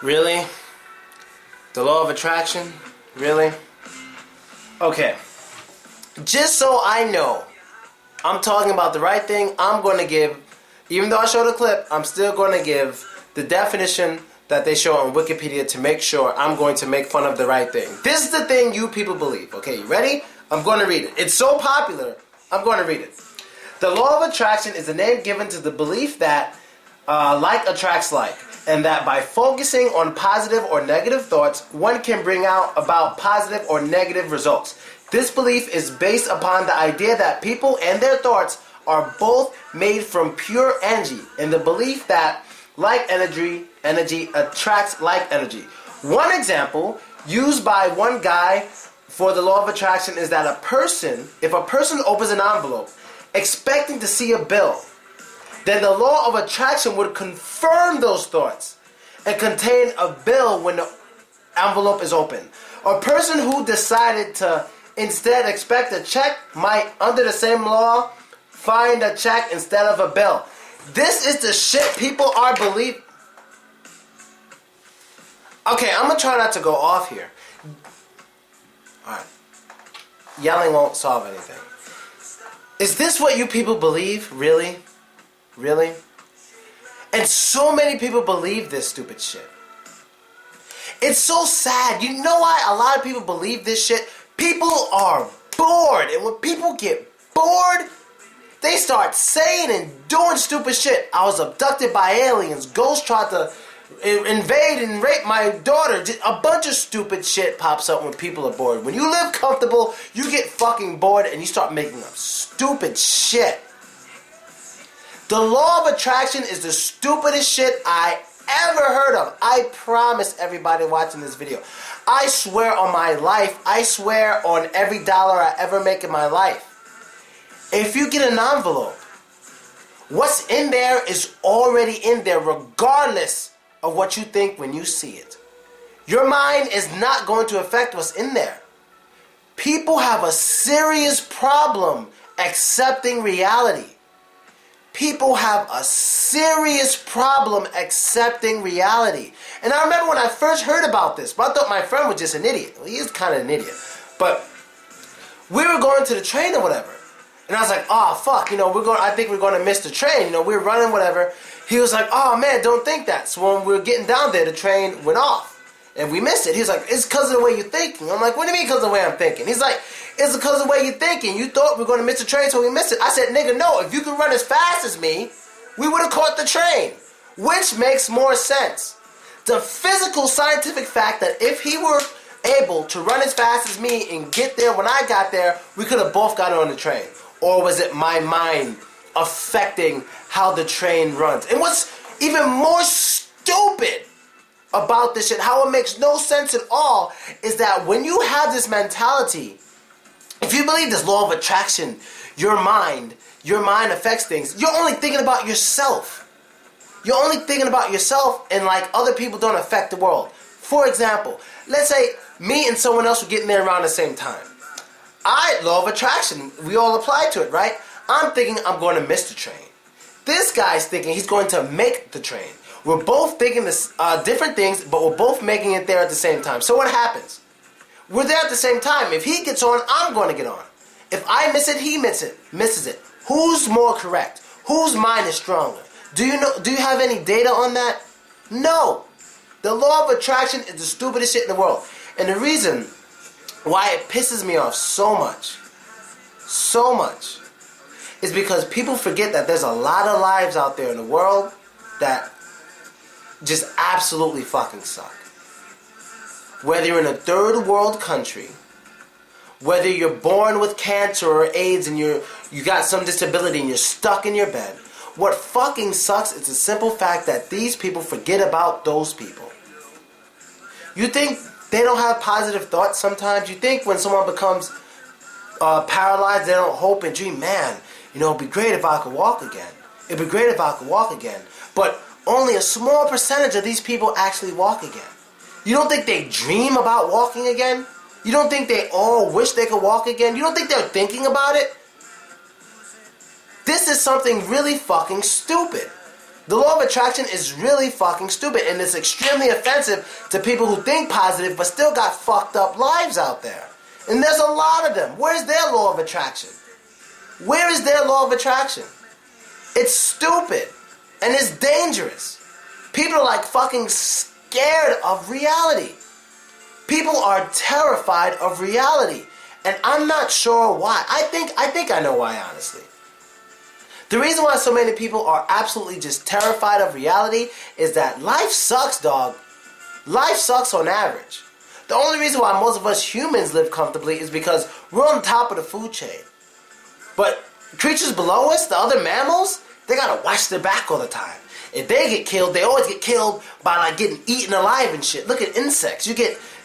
Really? The law of attraction? Really? Okay. Just so I know I'm talking about the right thing, I'm going to give, even though I showed a clip, I'm still going to give the definition that they show on Wikipedia to make sure I'm going to make fun of the right thing. This is the thing you people believe. Okay, you ready? I'm going to read it. It's so popular, I'm going to read it. The law of attraction is a name given to the belief that like attracts like, and that by focusing on positive or negative thoughts, one can bring about positive or negative results. This belief is based upon the idea that people and their thoughts are both made from pure energy, and the belief that like energy attracts like energy. One example used by one guy for the law of attraction is that if a person opens an envelope expecting to see a bill, then the law of attraction would confirm those thoughts and contain a bill when the envelope is open. A person who decided to instead expect a check might, under the same law, find a check instead of a bill. This is the shit people are believing. Okay, I'm going to try not to go off here. Alright. Yelling won't solve anything. Is this what you people believe? Really? Really? And so many people believe this stupid shit. It's so sad. You know why a lot of people believe this shit? People are bored. And when people get bored, they start saying and doing stupid shit. I was abducted by aliens. Ghosts tried to invade and rape my daughter. A bunch of stupid shit pops up when people are bored. When you live comfortable, you get fucking bored and you start making up stupid shit. The law of attraction is the stupidest shit I ever heard of. I promise everybody watching this video. I swear on my life, I swear on every dollar I ever make in my life. If you get an envelope, what's in there is already in there regardless of what you think when you see it. Your mind is not going to affect what's in there. People have a serious problem accepting reality. People have a serious problem accepting reality. And I remember when I first heard about this, but I thought my friend was just an idiot. Well, he is kind of an idiot. But we were going to the train or whatever. And I was like, oh, fuck, I think we're going to miss the train. We were running, whatever. He was like, oh, man, don't think that. So when we were getting down there, the train went off. And we missed it. He was like, it's because of the way you're thinking. I'm like, what do you mean because of the way I'm thinking? He's like, it's because of the way you're thinking. You thought we were going to miss the train, so we missed it. I said, nigga, no. If you could run as fast as me, we would have caught the train. Which makes more sense. The physical scientific fact that if he were able to run as fast as me and get there when I got there, we could have both gotten on the train. Or was it my mind affecting how the train runs? And what's even more stupid about this shit, how it makes no sense at all, is that when you have this mentality, if you believe this law of attraction, your mind affects things, you're only thinking about yourself. You're only thinking about yourself, and like other people don't affect the world. For example, let's say me and someone else were getting there around the same time. Law of attraction, we all apply to it, right? I'm thinking I'm going to miss the train. This guy's thinking he's going to make the train. We're both thinking this, different things, but we're both making it there at the same time. So what happens? We're there at the same time. If he gets on, I'm going to get on. If I miss it, he misses it. Who's more correct? Whose mind is stronger? Do you have any data on that? No. The law of attraction is the stupidest shit in the world. And the reason why it pisses me off so much, is because people forget that there's a lot of lives out there in the world that just absolutely fucking suck. Whether you're in a third world country, whether you're born with cancer or AIDS and you got some disability and you're stuck in your bed, what fucking sucks is the simple fact that these people forget about those people. You think they don't have positive thoughts sometimes? You think when someone becomes paralyzed, they don't hope and dream, man, it'd be great if I could walk again. It'd be great if I could walk again. But only a small percentage of these people actually walk again. You don't think they dream about walking again? You don't think they all wish they could walk again? You don't think they're thinking about it? This is something really fucking stupid. The law of attraction is really fucking stupid, and it's extremely offensive to people who think positive but still got fucked up lives out there. And there's a lot of them. Where's their law of attraction? Where is their law of attraction? It's stupid, and it's dangerous. People are like fucking scared of reality. People are terrified of reality, and I'm not sure why. I think I know why, honestly. The reason why so many people are absolutely just terrified of reality is that life sucks, dog. Life sucks on average. The only reason why most of us humans live comfortably is because we're on top of the food chain. But creatures below us, the other mammals, they gotta watch their back all the time. If they get killed, they always get killed by like getting eaten alive and shit. Look at insects.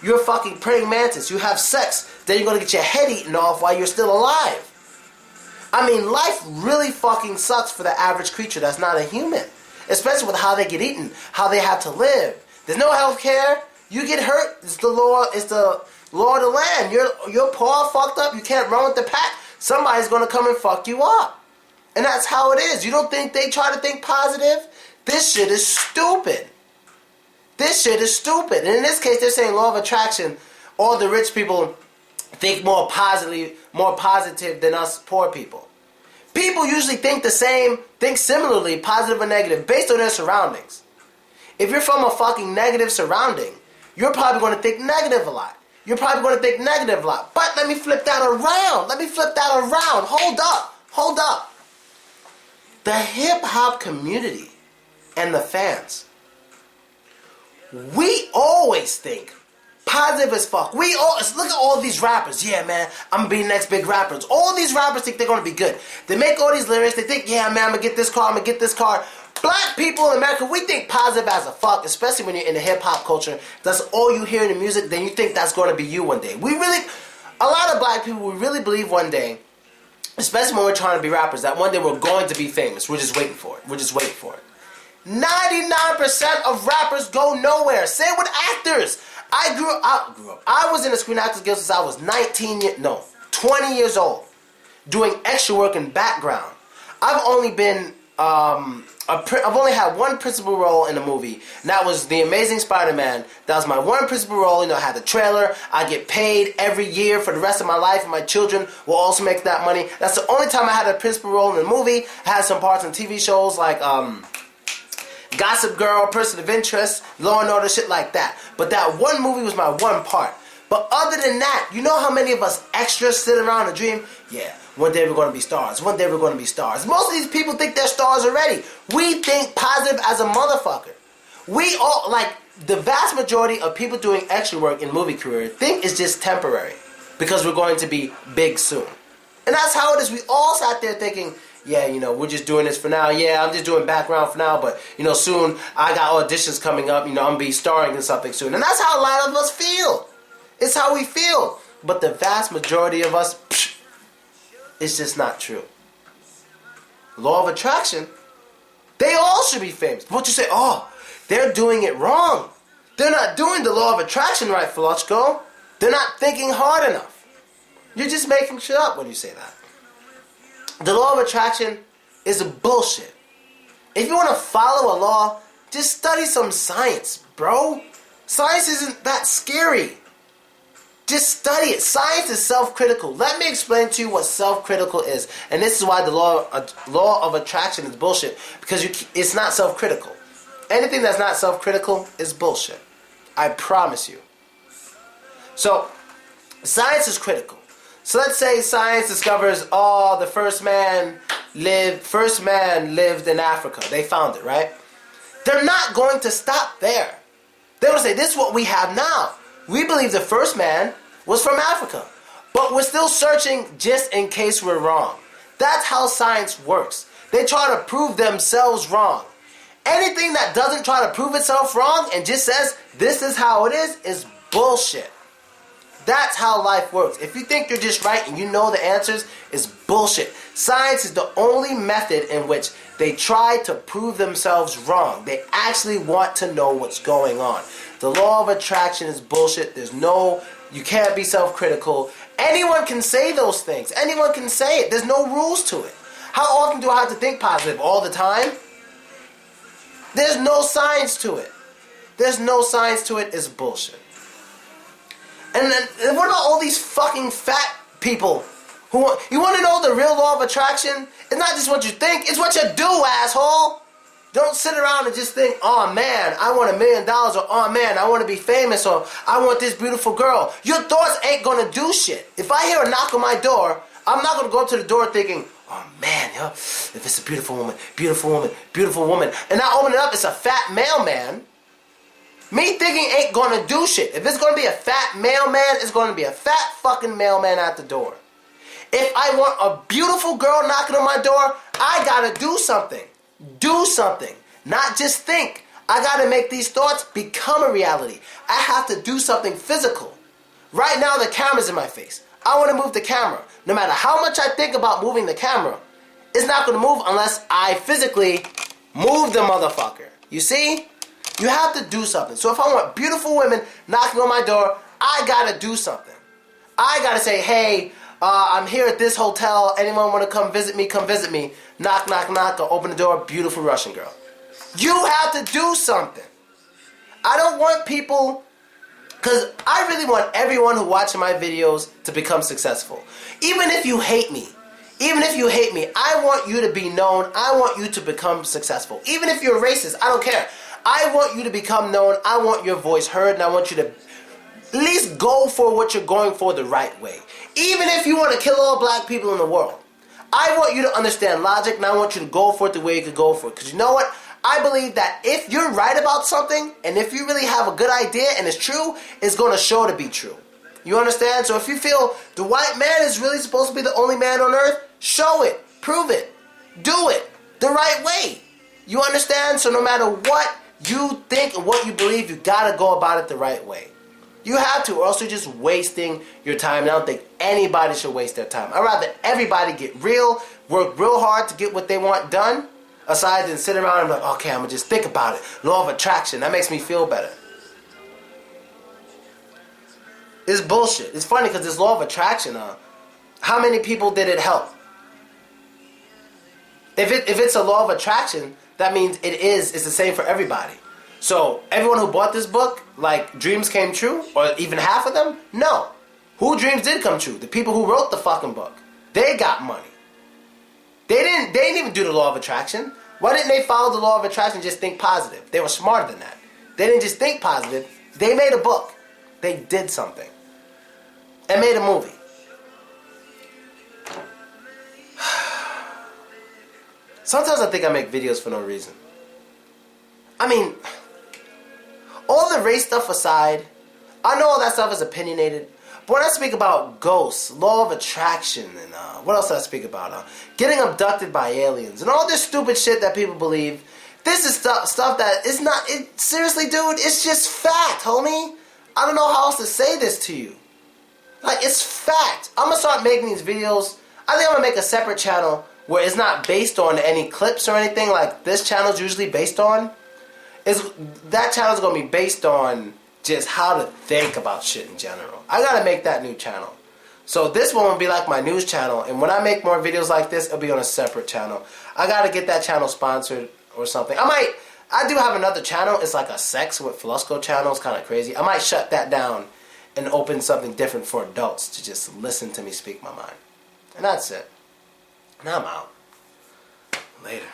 You're a fucking praying mantis. You have sex, then you're gonna get your head eaten off while you're still alive. I mean, life really fucking sucks for the average creature that's not a human. Especially with how they get eaten, how they have to live. There's no health care. You get hurt, it's the law of the land. Your paw fucked up, you can't run with the pack. Somebody's gonna come and fuck you up. And that's how it is. You don't think they try to think positive? This shit is stupid. This shit is stupid. And in this case, they're saying law of attraction. All the rich people think more positive than us poor people. People usually think similarly, positive or negative, based on their surroundings. If you're from a fucking negative surrounding, you're probably going to think negative a lot. But let me flip that around. Hold up. The hip-hop community and the fans, we always think positive as fuck. Look at all these rappers. Yeah, man, I'm gonna be the next big rappers. All these rappers think they're gonna be good. They make all these lyrics. They think, yeah, man, I'm gonna get this car. Black people in America, we think positive as a fuck, especially when you're in the hip-hop culture. That's all you hear in the music, then you think that's gonna be you one day. A lot of black people, we really believe one day, especially when we're trying to be rappers, that one day we're going to be famous. We're just waiting for it. 99% of rappers go nowhere. Same with actors. I grew up. I was in the Screen Actors Guild since I was 20 years old, doing extra work in background. I've only had one principal role in a movie, and that was The Amazing Spider-Man. That was my one principal role. I had the trailer. I get paid every year for the rest of my life, and my children will also make that money. That's the only time I had a principal role in a movie. I had some parts in TV shows like Gossip Girl, Person of Interest, Law and Order, shit like that. But that one movie was my one part. But other than that, you know how many of us extras sit around and dream? Yeah, one day we're going to be stars. Most of these people think they're stars already. We think positive as a motherfucker. We all, like, the vast majority of people doing extra work in movie career think it's just temporary. Because we're going to be big soon. And that's how it is. We all sat there thinking, yeah, we're just doing this for now. Yeah, I'm just doing background for now. But, soon I got auditions coming up. I'm going to be starring in something soon. And that's how a lot of us feel. It's how we feel. But the vast majority of us, it's just not true. Law of attraction, they all should be famous. But you say, oh, they're doing it wrong. They're not doing the law of attraction right, Falochko. They're not thinking hard enough. You're just making shit up when you say that. The law of attraction is bullshit. If you want to follow a law, just study some science, bro. Science isn't that scary. Just study it. Science is self-critical. Let me explain to you what self-critical is. And this is why the law of attraction is bullshit. Because it's not self-critical. Anything that's not self-critical is bullshit. I promise you. So, science is critical. So let's say science discovers, the first man lived in Africa. They found it, right? They're not going to stop there. They're going to say, this is what we have now. We believe the first man was from Africa. But we're still searching just in case we're wrong. That's how science works. They try to prove themselves wrong. Anything that doesn't try to prove itself wrong and just says, this is how it is bullshit. That's how life works. If you think you're just right and you know the answers, it's bullshit. Science is the only method in which they try to prove themselves wrong. They actually want to know what's going on. The law of attraction is bullshit. You can't be self-critical. Anyone can say those things. Anyone can say it. There's no rules to it. How often do I have to think positive? All the time? There's no science to it. There's no science to it. It's bullshit. And then, what about all these fucking fat people who want... You want to know the real law of attraction? It's not just what you think. It's what you do, asshole. Don't sit around and just think, oh man, I want $1 million, or oh man, I want to be famous, or I want this beautiful girl. Your thoughts ain't going to do shit. If I hear a knock on my door, I'm not going to go up to the door thinking, oh man, yo, if it's a beautiful woman, beautiful woman, beautiful woman, and I open it up, it's a fat mailman. Me thinking ain't going to do shit. If it's going to be a fat mailman, it's going to be a fat fucking mailman at the door. If I want a beautiful girl knocking on my door, I got to do something. Do something. Not just think. I got to make these thoughts become a reality. I have to do something physical. Right now, the camera's in my face. I want to move the camera. No matter how much I think about moving the camera, it's not going to move unless I physically move the motherfucker. You see? You have to do something. So if I want beautiful women knocking on my door, I got to do something. I got to say, hey, I'm here at this hotel. Anyone want to come visit me? Come visit me. Knock, knock, knock. I'll open the door. Beautiful Russian girl. You have to do something. I don't want people... Because I really want everyone who watches my videos to become successful. Even if you hate me. Even if you hate me, I want you to be known. I want you to become successful. Even if you're racist, I don't care. I want you to become known. I want your voice heard. And I want you to at least go for what you're going for the right way. Even if you want to kill all black people in the world. I want you to understand logic, and I want you to go for it the way you could go for it. Because you know what? I believe that if you're right about something, and if you really have a good idea and it's true, it's going to show to be true. You understand? So if you feel the white man is really supposed to be the only man on earth, show it. Prove it. Do it the right way. You understand? So no matter what you think and what you believe, you got to go about it the right way. You have to, or else you're just wasting your time. And I don't think anybody should waste their time. I'd rather everybody get real, work real hard to get what they want done, aside than sit around and be like, okay, I'm going to just think about it. Law of attraction. That makes me feel better. It's bullshit. It's funny because this law of attraction, how many people did it help? If it's a law of attraction, that means it's the same for everybody. So everyone who bought this book, like dreams came true, or even half of them? No. Who dreams did come true? The people who wrote the fucking book. They got money. They didn't even do the law of attraction. Why didn't they follow the law of attraction and just think positive? They were smarter than that. They didn't just think positive. They made a book. They did something. And made a movie. Sometimes I think I make videos for no reason. I mean, all the race stuff aside, I know all that stuff is opinionated, but when I speak about ghosts, law of attraction, and what else did I speak about? Getting abducted by aliens, and all this stupid shit that people believe, this is stuff that is not, seriously dude, it's just fact, homie. I don't know how else to say this to you. Like, it's fact. I'm going to start making these videos. I think I'm going to make a separate channel where it's not based on any clips or anything like this channel's usually based on. That channel's going to be based on just how to think about shit in general. I got to make that new channel. So this one will be like my news channel, and when I make more videos like this, it'll be on a separate channel. I got to get that channel sponsored or something. I do have another channel. It's like a sex with Flusco channel. It's kind of crazy. I might shut that down and open something different for adults to just listen to me speak my mind. And that's it. And I'm out. Later.